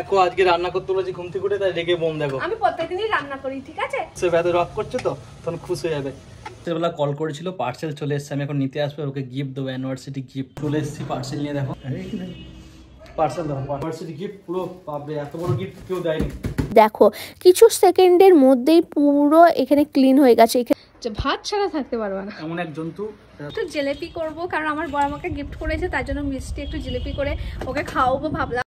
দেখো আজকে রান্না করতে বলেছি ঘুম থেকে উঠে, তাই রেগে বোম দেখো। আমি প্রত্যেকদিনই রান্না করি, ঠিক আছে? সে ব্যাধ রক করছে তো তখন খুশি হয়ে যাবে। সেবেলা কল করেছিল, পার্সেল চলে এসেছে, আমি এখন নিতে আসবো, ওকে গিফট দেবো, ইউনিভার্সিটি গিফট। চলে এসেছি পার্সেল নিয়ে, দেখো পার্সেল দেখো, ইউনিভার্সিটি গিফট। পুরো বাপরে, এত বড় গিফট কেউ দেয়নি। দেখো কিছু সেকেন্ডের মধ্যেই পুরো এখানে ক্লিন হয়ে গেছে। ভাত ছাড়া থাকতে পারবো না, এমন এক জন্তু। একটু জিলিপি করব, কারণ আমার বড় আমাকে গিফট করেছে, তার জন্য মিষ্টি একটু জিলিপি করে ওকে খাওয়াবো ভাবলাম।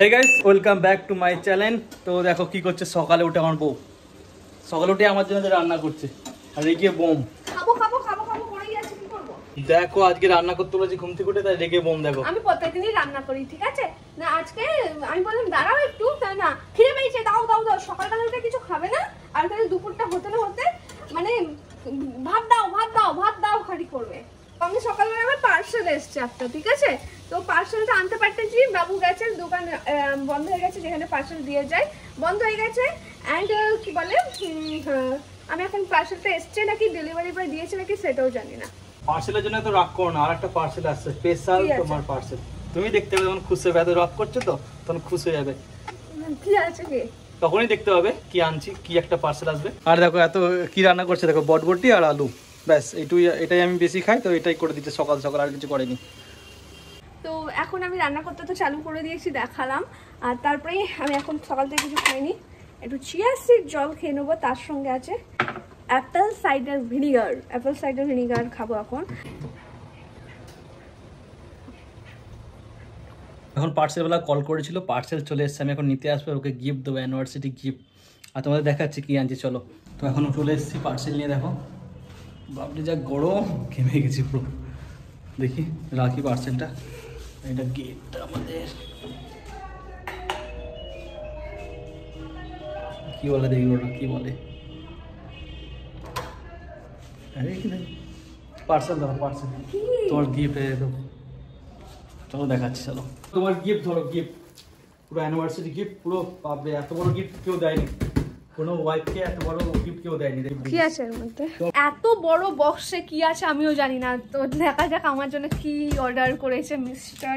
Hey guys, welcome back to my channel. তো দেখো কি করছে সকালে উঠে আমার বউ, সকালে উঠে আমার জন্য রান্না করছে, আর রেগে বোম। খাবো খাবো খাবো খাবো করেই আছে, কি করব? দেখো আজকে রান্না করতে বলেছি ঘুম থেকে উঠে, তাই রেগে বোম দেখো। আমি প্রত্যেকদিনই রান্না করি, ঠিক আছে? না আজকে আমি বললাম দাঁড়াও একটু, তাই না খিদে পেয়েছে, দাও দাও দাও। সকালবেলা উঠে কিছু খাবে না, আর তাহলে দুপুরটা হতে না হতে মানে ভাত দাও ভাত দাও ভাত দাও খালি করবে। আমি সকালবেলা আমার পার্সেল এসছে একটা, ঠিক আছে? তো পার্সেলটা আনতে পারতেছি, বাবু গেছে, দোকান বন্ধ হয়ে গেছে, যেখানে পার্সেল দিয়ে যায় বন্ধ হয়ে গেছে। অ্যান্ড কি বলে, আমি এখন পার্সেলটা এসছে নাকি ডেলিভারি বয় দিয়েছে নাকি সেটাও জানি না। পার্সেলের জন্য তো রাগ করো না, আর একটা পার্সেল আসছে স্পেশাল তোমার পার্সেল। তুমি দেখতে পাবে যখন খুশি হবে, রাগ করছো তো তখন খুশি হয়ে যাবে। কি আছে কি তখনই দেখতে পাবে কি আনছি, কি একটা পার্সেল আসবে। আর দেখো এত কি রান্না করছে, দেখো বটবটি আর আলু, ব্যাস এটাই আমি বেশি খাই, তো এটাই করে দিচ্ছে সকাল সকাল, আর কিছু করেনি। তো এখন আমি রান্না করতে তো চালু করে দিয়েছি, দেখালাম। আর তারপরে আমি এখন সকাল থেকে কিছু খাইনি, একটু চিয়া সিড জল খেয়ে নেবো, তার সঙ্গে আছে অ্যাপেল সাইডার ভিনিগার খাবো এখন। এখন পার্সেলবেলা কল করেছিল, পার্সেল চলে এসেছে, আমি এখন নিতে আসবো, ওকে গিফট দেবো, ইউনিভার্সিটি গিফট। আর তোমাদের দেখাচ্ছি কি আনছি, চলো। তো এখন চলে এসেছি পার্সেল নিয়ে, দেখো বাপরে যা গরম, ঘেমে গেছি পুরো। দেখি রাখি পার্সেলটা, এটা গেটটা আমাদের কি বলে, দেখি ওটা কি বলে। আরে কি পার্সেল ধরো, পার্সেল তোমার গিফট। চলো দেখাচ্ছি, চলো তোমার গিফট ধরো, গিফট পুরো ইউনিভার্সিটি গিফট। পুরো বাপরে, এত বড় গিফট কেউ দেয়নি, কোনো ওয়াইফকে এত বড় গিফট কেউ দেয়নি। কি আছে এর মধ্যে? এত বড় বক্সে কি আছে আমিও জানি না, তো দেখা যাক আমার জন্য কি অর্ডার করেছে মিস্টার।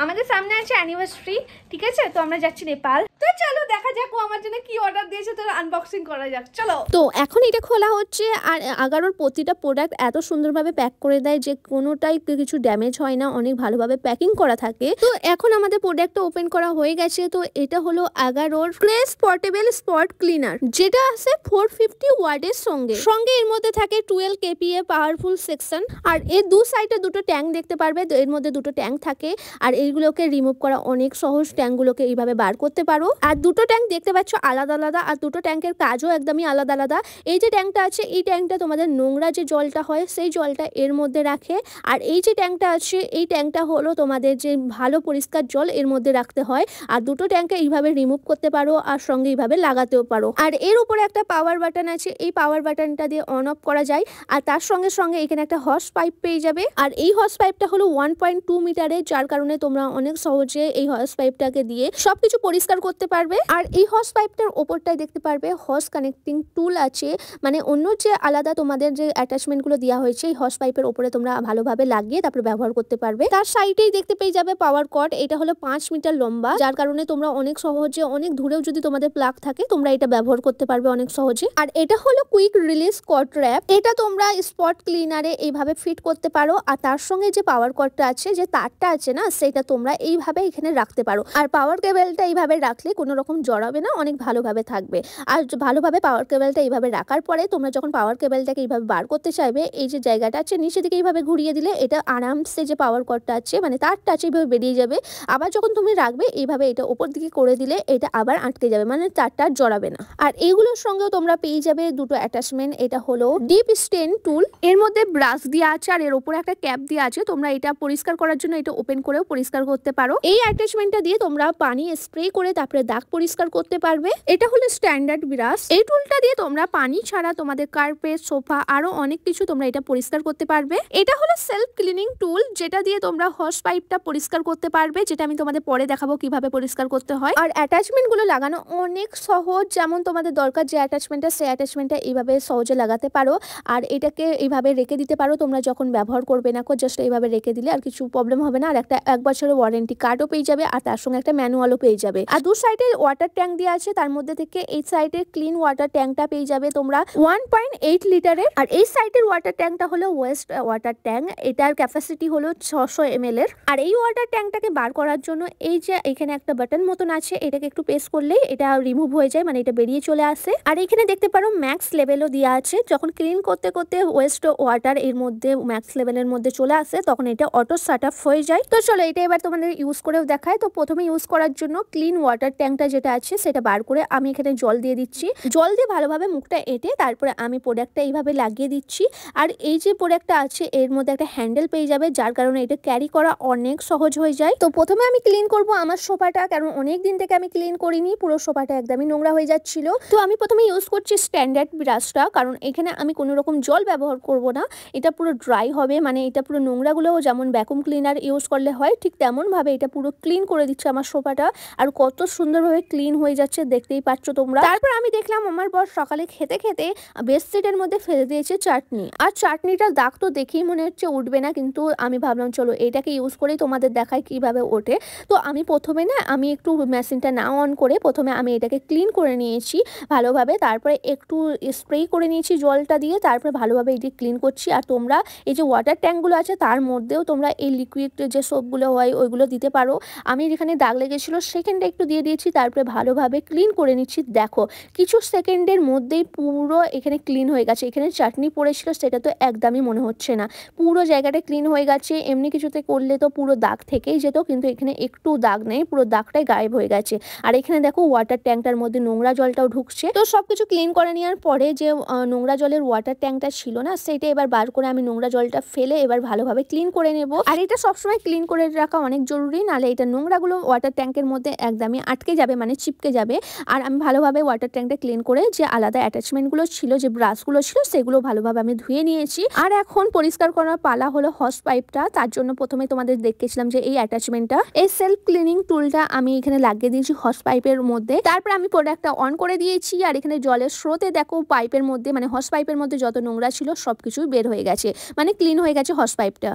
আমাদের সামনে আছে অ্যানিভার্সারি, ঠিক আছে? তো আমরা যাচ্ছি নেপাল, তো চলো দেখা যাক ও আমার জন্য কি অর্ডার দিয়েছে, তো আনবক্সিং করা যাক, চলো। তো এখন এটা খোলা হচ্ছে, আর আগারোর প্রতিটা প্রোডাক্ট এত সুন্দরভাবে প্যাক করে দেয় যে কোনোটাই কিছু ড্যামেজ হয় না, অনেক ভালোভাবে প্যাকিং করা থাকে। তো এখন আমাদের প্রোডাক্টটা ওপেন করা হয়ে গেছে। তো এটা হলো আগারোর ফ্রেশ পোর্টেবল স্পট ক্লিনার, যেটা আছে 450 ওয়াটের সঙ্গে এর মধ্যে থাকে 12 kPa পাওয়ারফুল সেকশন। আর এর দু সাইডে দুটো ট্যাঙ্ক দেখতে পারবে, এর মধ্যে দুটো ট্যাঙ্ক থাকে, আর এইগুলোকে রিমুভ করা অনেক সহজ, ট্যাঙ্কগুলোকে এইভাবে বার করতে পারো। আর দুটো ট্যাঙ্ক দেখতে পাচ্ছ আলাদা আলাদা, আর দুটো ট্যাঙ্কের কাজও একদমই আলাদা আলাদা। এই যে ট্যাঙ্কটা আছে, এই ট্যাঙ্কটা তোমাদের নোংরা যে জলটা হয় সেই জলটা এর মধ্যে রাখে, আর এই যে ট্যাঙ্কটা আছে এই ট্যাঙ্কটা হলো তোমাদের যে ভালো পরিষ্কার জল এর মধ্যে রাখতে হয়। আর দুটো ট্যাঙ্কে এইভাবে রিমুভ করতে পারো, আর সঙ্গে এইভাবে লাগাতেও পারো। আর এর উপরে একটা পাওয়ার বাটন আছে, এই পাওয়ার বাটনটা দিয়ে অন অফ করা যায়। আর তার সঙ্গে সঙ্গে এখানে একটা হস পাইপ পেয়ে যাবে, আর এই হস পাইপটা হলো 1.2 মিটারের, যার কারণে তোমরা অনেক সহজে এই হস পাইপটাকে দিয়ে সবকিছু পরিষ্কার করতে পারবে। আর এই হস পাইপটার ওপরটায় দেখতে পারবে হস কানেক্টিং টুল আছে, মানে অন্য যে আলাদা তোমাদের যে অ্যাটাচমেন্টগুলো দেওয়া হয়েছে এই হস পাইপের ওপরে তোমরা ভালোভাবে লাগিয়ে তারপরে ব্যবহার করতে পারবে। তার সাইডেই দেখতে পেয়ে যাবে পাওয়ার কর্ড, এটা হলো 5 মিটার লম্বা, যার কারণে তোমরা অনেক সহজে, অনেক দূরেও যদি তোমাদের প্লাগ থাকে তোমরা এটা ব্যবহার করতে পারবে অনেক সহজে। আর এটা হলো কুইক রিলিজ কর্ড র‍্যাপ, এটা তোমরা স্পট ক্লিনারে এইভাবে ফিট করতে পারো। আর তার সঙ্গে যে পাওয়ার কর্ডটা আছে, যে তারটা আছে না, সেটা তোমরা এইভাবে এখানে রাখতে পারো। আর পাওয়ার কেবলটা এইভাবে রাখলে কোনো রকম জড়াবে না, অনেক ভালোভাবে থাকবে। আর ভালোভাবে পাওয়ার কেবলটা এইভাবে রাখার পরে তোমরা যখন পাওয়ার কেবলটাকে এইভাবে বার করতে চাইবে, এই যে জায়গাটা আছে নিচে দিকে এইভাবে ঘুরিয়ে দিলে এটা আরামসে যে পাওয়ার কর্ডটা আছে মানে তারটা আছে এইভাবে বেরিয়ে যাবে। আবার যখন তুমি রাখবে এইভাবে এটা ওপর দিকে করে দিলে এটা আবার আটকে যাবে, মানে তারটা জড়াবে না। আর এইগুলোর সঙ্গেও তোমরা পেয়ে যাবে দুটো অ্যাটাচমেন্ট, এটা হলো ডিপ স্টেন টুল, এর মধ্যে ব্রাশ দেওয়া আছে আর এর উপরে একটা ক্যাপ দেওয়া আছে, তোমরা এটা পরিষ্কার করার জন্য এটা ওপেন করেও পরিষ্কার করতে পারো। এই অ্যাটাচমেন্টটা দিয়ে তোমরা পানি স্প্রে করে তারপরে দাগ পরিষ্কার করতে পারবে। এটা হলো স্ট্যান্ডার্ড ব্রাশ। এই টুলটা দিয়ে তোমরা পানি ছাড়া তোমাদের কার্পেট, সোফা আরো অনেক কিছু তোমরা এটা পরিষ্কার করতে পারবে। এটা হলো সেলফ ক্লিনিং টুল, যেটা দিয়ে তোমরা হস পাইপটা পরিষ্কার করতে পারবে, যেটা আমি তোমাদের পরে দেখাবো কিভাবে পরিষ্কার করতে হয়। আর অ্যাটাচমেন্ট গুলো লাগানো অনেক সহজ, যেমন তোমাদের দরকার যে অ্যাটাচমেন্টটা, সেই অ্যাটাচমেন্টটা এইভাবে সহজে লাগাতে পারো। আর এটাকে এইভাবে রেখে দিতে পারো তোমরা যখন ব্যবহার করবে না, জাস্ট এইভাবে রেখে দিলে আর কিছু প্রবলেম হবে না। আর একটা 1 বছরের ওয়ারেন্টি কার্ডও পেয়ে যাবে, আর তার সঙ্গে একটা ম্যানুয়ালও পেয়ে যাবে। আর দু সাইডে ওয়াটার ট্যাঙ্ক দেওয়া আছে, তার মধ্যে থেকে এই সাইডে ক্লিন ওয়াটার ট্যাঙ্কটা পেয়ে যাবে তোমরা 1.8 লিটারের। আর এই সাইডের ওয়াটার ট্যাঙ্কটা হলো ওয়েস্ট ওয়াটার ট্যাঙ্ক, এটার ক্যাপাসিটি হলো 600 ml এর। আর এই ওয়াটার ট্যাঙ্কটাকে বার করার জন্য এই যে এখানে একটা বাটন মতন আছে, এটাকে একটু প্রেস করলেই এটা রিমুভ হয়ে যায়, মানে এটা বেরিয়ে চলে আসে। আর এখানে দেখতে পারো ম্যাক্স লেভেলও দেওয়া আছে, যখন ক্লিন করতে করতে ওয়েস্ট ওয়াটার এর মধ্যে ম্যাক্স লেভেলের মধ্যে চলে আসে তখন এটা অটো শাট অফ হয়ে যায়। তো চলো এটা এবার তোমাদের ইউজ করেও দেখায়। তো প্রথমে ইউজ করার জন্য ক্লিন ওয়াটার ট্যাঙ্কটা যেটা আছে সেটা বার করে আমি এখানে জল দিয়ে দিচ্ছি। জল দিয়ে ভালোভাবে মুখটা এঁটে তারপরে আমি প্রোডাক্টটা এইভাবে লাগিয়ে দিচ্ছি। আর এই যে প্রোডাক্টটা আছে এর মধ্যে একটা হ্যান্ডেল পেয়ে যাবে, যার কারণে এটা ক্যারি করা অনেক সহজ হয়ে যায়। তো প্রথমে আমি ক্লিন করব আমার সোফাটা, কারণ অনেক দিন থেকে আমি ক্লিন করিনি, পুরো সোফাটা একদমই নোংরা হয়ে যাচ্ছিল। তো আমি প্রথমে ইউজ করছি স্ট্যান্ডার্ড ব্রাশটা, কারণ এখানে আমি কোনো রকম জল ব্যবহার করব না, এটা পুরো ড্রাই হবে, মানে এটা পুরো নোংরাগুলোও যেমন ভ্যাকুম ক্লিনার ইউজ করলে হয় ঠিক তেমনভাবে এটা পুরো ক্লিন করে দিচ্ছে আমার সোফাটা। আর কত সুন্দরভাবে ক্লিন হয়ে যাচ্ছে দেখতেই পাচ্ছ তোমরা। তারপর আমি দেখলাম আমার বর সকালে খেতে খেতে বেডশিটের মধ্যে ফেলে দিয়েছে চাটনি, আর চাটনিটার দাগ তো দেখেই মনে হচ্ছে উঠবে না, কিন্তু আমি ভাবলাম চলো এটাকে ইউজ করেই তোমাদের দেখাই কিভাবে ওঠে। তো আমি প্রথমে আমি একটু মেশিনটা না অন করে প্রথমে আমি এটাকে ক্লিন করে নিয়েছি ভালোভাবে, তারপরে একটু স্প্রে করে নিয়েছি জলটা দিয়ে, তারপরে ভালোভাবে এটি ক্লিন করছি। আর তোমরা এই যে ওয়াটার ট্যাঙ্কগুলো আছে তার মধ্যেও তোমরা এই লিকুইড যে সোপগুলো হয় ওইগুলো দিতে পারো। আমি যেখানে দাগ লেগেছিলো সেখানটা একটু দিয়ে দিয়েছি, তারপরে ভালোভাবে ক্লিন করে নিচ্ছি। দেখো কিছু সেকেন্ডের মধ্যেই পুরো এখানে ক্লিন হয়ে গেছে। এখানে চাটনি পড়েছিল সেটা তো একদমই মনে হচ্ছে না, পুরো জায়গাটা ক্লিন হয়ে গেছে। এমনি কিছুতে করলে তো পুরো দাগ থেকেই যেত, কিন্তু এখানে একটু দাগ নেই, পুরো দাগটাই গায়েব হয়ে গেছে। আর এখানে দেখো ওয়াটার ট্যাঙ্কটার মধ্যে নোংরা জলটাও ঢুকছে। তো সবকিছু ক্লিন করে নেওয়ার পরে যে নোংরা জলের ওয়াটার ট্যাঙ্কটা ছিল না সেটা এবার বার করে আমি নোংরা জলটা ফেলে এবার ভালোভাবে ক্লিন করে নেব। আর এটা সবসময় ক্লিন করে রাখা অনেক জরুরি, নাহলে এটা নোংরাগুলো ওয়াটার ট্যাঙ্কের মধ্যে একদমই আটকে যাবে, মানে চিপকে যাবে। আর আমি ভালোভাবে ওয়াটার ট্যাঙ্কটা ক্লিন করে যে আলাদা অ্যাটাচমেন্টগুলো ছিল, যে ব্রাশগুলো ছিল, সেগুলো ভালোভাবে আমি ধুয়ে নিয়েছি। আর এখন পরিষ্কার করার পালা হলো হস পাইপটা। তার জন্য প্রথমে তোমাদের দেখেছিলাম যে এই অ্যাটাচমেন্টটা, এই সেলফ ক্লিনিং টুলটা আমি এখানে লাগিয়ে দিয়েছি হস পাইপের মধ্যে। তারপর আমি প্রোডাক্টটা অন করে দিয়েছি, আর এখানে জলের স্রোতে দেখো পাইপের মধ্যে, মানে হস পাইপের মধ্যে যত নোংরা ছিল সবকিছুই বের হয়ে গেছে, মানে ক্লিন হয়ে গেছে হস পাইপটা।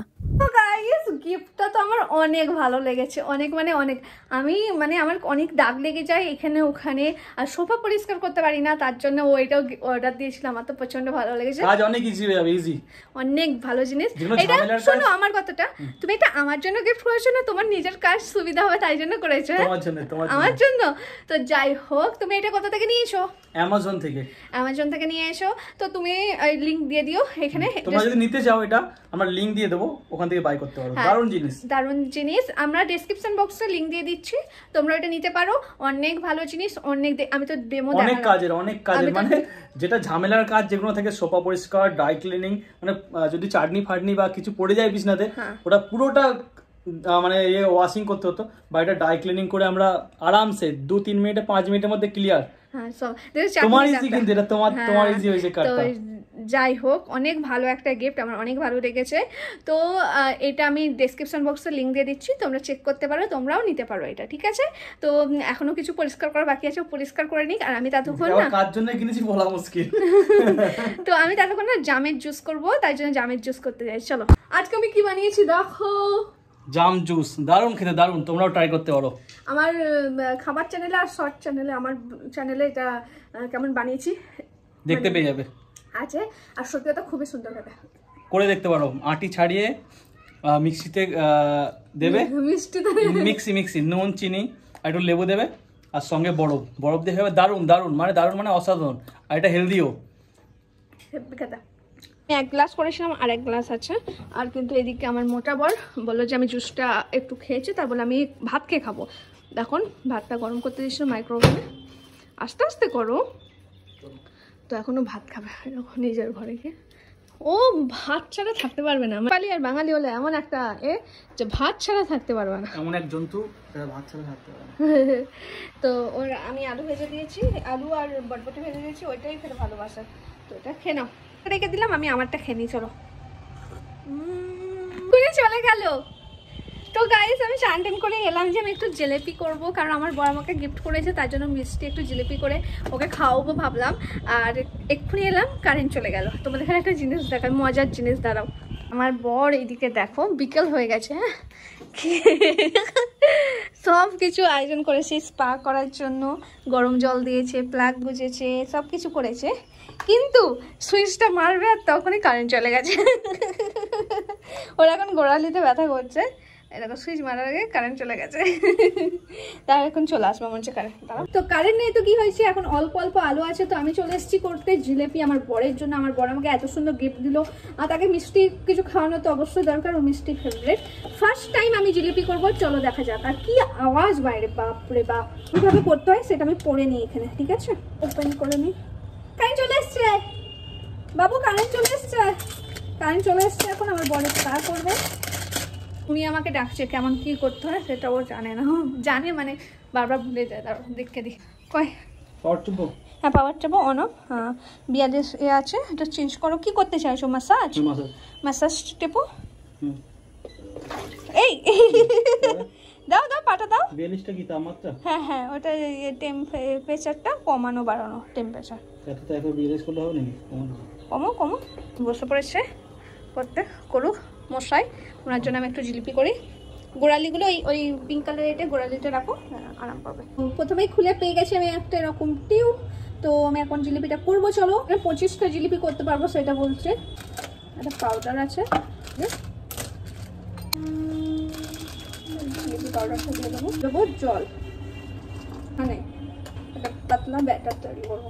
গিফটটা তো আমার অনেক ভালো লেগেছে, অনেক মানে অনেক। আমি মানে আমার অনেক দাগ লেগে যায় এখানে ওখানে, আর সোফা পরিষ্কার করতে পারি না, তার জন্য ওইটাও অর্ডার দিয়েছিলাম। আমার তো প্রচন্ড ভালো লেগেছে, কাজ অনেক ইজি হয়ে যাবে, ইজি অনেক ভালো জিনিস। এটা শোনো আমার কথাটা, তুমি এটা আমার জন্য গিফট করেছো না, তোমার নিজের কাজ সুবিধা হবে তাই জন্য করেছো? আমার জন্য। তো যাই হোক, তুমি এটা কোথা থেকে নিয়েছো? অ্যামাজন থেকে নিয়ে এসো। তো তুমি লিংক দিয়ে দিও এখানে, তোমরা যদি নিতে চাও এটা আমরা লিংক দিয়ে দেবো, ওখান থেকে বাই করতে পারো। দারুণ জিনিস আমরা ডেসক্রিপশন বক্সে লিংক দিয়ে দিচ্ছি, তোমরা এটা নিতে পারো। অনেক ভালো জিনিস, অনেক আমি তো ডেমো অনেক কাজের মানে যেটা ঝামেলার কাজ যেগুলো থেকে সোফা পরিষ্কার, ড্রাই ক্লিনিং, মানে যদি চাটনি ফাটনি বা কিছু পড়ে যায় বিছনাতে ওটা পুরোটা মানে ওয়াশিং করতে হতো, বা এটা ড্রাই ক্লিনিং করে আমরা আরামসে 2-3 মিনিটে 5 মিনিটের মধ্যে ক্লিয়ার। তোমার ইজি, কিন্তু এটা তোমার ইজি হয়েছে কাজটা। যাই হোক, অনেক ভালো একটা গিফট, আমার অনেক ভালো লেগেছে। তো এটা আমি ডেসক্রিপশন বক্সে লিংক দিয়ে দিচ্ছি, তোমরা চেক করতে পারো, তোমরাও নিতে পারো এটা, ঠিক আছে? তো এখনো কিছু পরিষ্কার করা বাকি আছে, পরিষ্কার করে নিক। আর আমি ততক্ষণ না কার জন্য কিনেছি বলা মুশকিল। তো আমি ততক্ষণ না জামের জুস করব, তাই জন্য জামের জুস করতে যাই। চলো আজকে আমি কি বানিয়েছি দেখো, জাম জুস। দারুণ খেতে, দারুণ, তোমরাও ট্রাই করতে পারো। আমার খাবার চ্যানেলে আর শর্ট চ্যানেলে, আমার চ্যানেলে এটা কেমন বানিয়েছি দেখতে পেয়ে যাবে আছে। আর সত্যি কথা খুবই সুন্দর খেতে, করে দেখতে পারো। আটি ছাড়িয়ে মিক্সিতে দেবে, মিক্সি নুন চিনি আর একটু লেবু দেবে, আর সঙ্গে বরফ দিয়ে খাবে। দারুণ মানে অসাধারণ। আর এটা হেলদিও খেতে। আমি 1 গ্লাস করেছিলাম, আর 1 গ্লাস আছে। আর কিন্তু এদিকে আমার মোটা বর বললো যে আমি জুসটা একটু খেয়েছি, তার বলে আমি ভাত খেয়ে খাবো। দেখুন ভাতটা গরম করতে দিয়েছিলাম মাইক্রোওভেনে, আস্তে আস্তে করো। তো এখনো ভাত খাবে নিজের ঘরে গিয়ে। ও ভাত ছাড়া থাকতে পারবে না। বাঙালি আর বাঙালি হলে এমন একটা যে ভাত ছাড়া থাকতে পারবে না, এমন এক জন্তু ভাত ছাড়া থাকতে পারে না। তো ওর আমি আলু ভেজে দিয়েছি, আলু আর বটবটি ভেজে দিয়েছি, ওইটাই খেতে ভালোবাসে। তো এটা খেয়ে নাও, রেখে দিলাম, আমি আমারটা খেয়ে নিই। চলো চলে গেল। তো গাইস আমি চান টান করে এলাম যে আমি একটু জিলিপি করবো, কারণ আমার বড় আমাকে গিফট করেছে, তার জন্য মিষ্টি একটু জিলিপি করে ওকে খাওয়াবো ভাবলাম। আর এক্ষুনি এলাম, কারেন্ট চলে গেল। তোমাদের এখানে একটা জিনিস দেখার, মজার জিনিস দাঁড়াও। আমার বর এইদিকে দেখো, বিকেল হয়ে গেছে, হ্যাঁ সব কিছু আয়োজন করেছে স্পা করার জন্য, গরম জল দিয়েছে, প্লাগ গুজেছে, সব কিছু করেছে, কিন্তু সুইচটা মারবে আর তখনই কারেন্ট চলে গেছে। ওরা এখন গোড়ালিতে ব্যথা করছে, এরকম সুইচ মারার আগে কারেন্ট চলে গেছে। তার এখন চলে আসবো মনে হচ্ছে কারেন্ট। তো কারেন্ট নেই তো কি হয়েছে, এখন অল্প অল্প আলো আছে। তো আমি চলে এসেছি করতে জিলিপি আমার বরের জন্য। আমার বর আমাকে এত সুন্দর গিফট দিল, আর তাকে মিষ্টি কিছু খাওয়ানো তো অবশ্যই দরকার, ও মিষ্টি ফেভারিট। ফার্স্ট টাইম আমি জিলিপি করবো, চলো দেখা যাক। আর কি আওয়াজ বাইরে, বাপরে বাপ, কিভাবে করতে হয় সেটা আমি পড়ে নিই এখানে, ঠিক আছে? ওপেন করে নিই। কারেন্ট চলে এসছে বাবু, কারেন্ট চলে এসছে, কারেন্ট চলে এসছে। এখন আমার বর স্পা করবে, উনি আমাকে ডাকছে, কেমন কি করতে হয় সেটা ও জানে না, জানে মানে বারবার ভুলে যায়। তারপর দেখে দিই কয় পাওয়ার টিপো। হ্যাঁ পাওয়ার টেপো অন অফ। হ্যাঁ বিয়াদের আছে, এটা চেঞ্জ করো। কি করতে চাইছো, ম্যাসাজ? ম্যাসাজ টেপো। এই দাও দাও, পাটা দাও। 42টা কি তাপমাত্রা? হ্যাঁ হ্যাঁ, ওটা টেম্পারেচারটা কমানো বাড়ানো, টেম্পারেচার। এত তো এখন 42 করলে হবে নাকি? কমো কমো, বসে পড়েছে করতে, করুক মশাই। ওনার জন্য আমি একটু জিলিপি করি। গোড়ালিগুলো ওই পিঙ্ক কালার, এটা গোড়ালিটা রাখো, আরাম পাবে। প্রথমেই খুলে পেয়ে গেছি আমি একটা এরকম টিউ। তো আমি এখন জিলিপিটা করবো, চলো। 25টা জিলিপি করতে পারবো সেটা বলছে। একটা পাউডার আছে, জিলিপি পাউডারটা দিয়ে দেবো। দেবো জল, মানে একটা পাতলা ব্যাটার তৈরি করবো।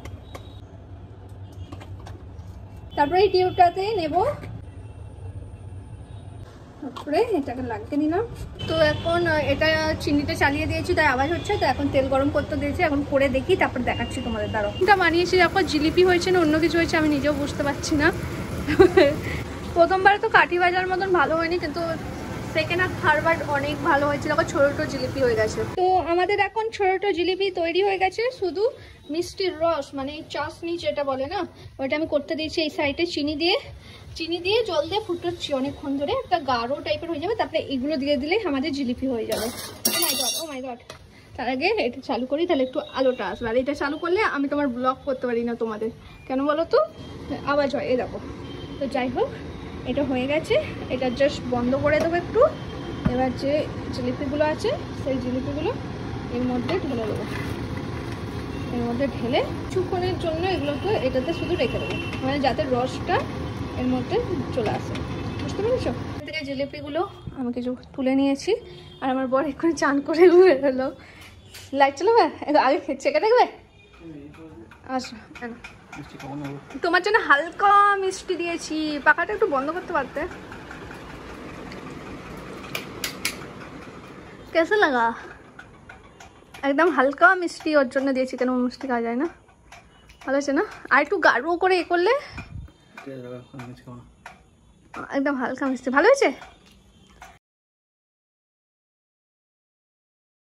তারপরে এই টিউবটাতে নেব, তারপরে এটাকে লাগিয়ে নিলাম। তো এখন এটা চিনিতে চালিয়ে দিয়েছি, তাই আওয়াজ হচ্ছে। তো এখন তেল গরম করতে দিয়েছি, এখন করে দেখি, তারপর দেখাচ্ছি তোমাদের। দাঁড়াও, এটা বানিয়েছি দেখো, জিলিপি হয়েছে না অন্য কিছু হয়েছে আমি নিজেও বুঝতে পারছি না। প্রথমবার তো কাঠি ভাজার মতন ভালো হয়নি, কিন্তু সেকেন্ড আর থার্ড বার অনেক ভালো হয়েছে। দেখো ছোট ছোট জিলিপি হয়ে গেছে। তো আমাদের এখন ছোট ছোট জিলিপি তৈরি হয়ে গেছে, শুধু মিষ্টির রস মানে চাশনি যেটা বলে না, ওইটা আমি করতে দিয়েছি এই সাইডে। চিনি দিয়ে জল দিয়ে ফুটাচ্ছি অনেকক্ষণ ধরে, একটা গাঢ় টাইপের হয়ে যাবে। তারপরে এগুলো দিয়ে দিলে আমাদের জিলিপি হয়ে যাবে। ও মাই গড, তার আগে এটা চালু করি, তাহলে একটু আলোটা আসবে। আর এটা চালু করলে আমি তোমার ব্লগ করতে পারি না তোমাদের, কেন বলো তো, আওয়াজ হয়। এই দেখো, তো যাই হোক এটা হয়ে গেছে, এটা জাস্ট বন্ধ করে দেবো একটু। এবার যে জিলিপিগুলো আছে সেই জিলিপিগুলো এর মধ্যে ঢেলে দেবো। এর মধ্যে ঢেলে কিছুক্ষণের জন্য এগুলোকে এটাতে শুধু রেখে দেবো, মানে যাতে রসটা এর মধ্যে চলে আসে, বুঝতে পেরেছো? এর থেকে জিলিপিগুলো আমি কিছু তুলে নিয়েছি, আর আমার বর এক্ষুনি চান করে বেরোলো। লাইট চালাবে, আগে চেকে দেখবে। আচ্ছা, তোমার জন্য হালকা মিষ্টি দিয়েছি, পাখাটা একটু বন্ধ করতে পারতে। কেসে লাগা? একদম হালকা মিষ্টি ওর জন্য দিয়েছি, কেন মিষ্টি খাওয়া যায় না। ভালো আছে না? আর একটু গাঢ় করে এ করলে একদম হালকা মিষ্টি। ভালো হয়েছে?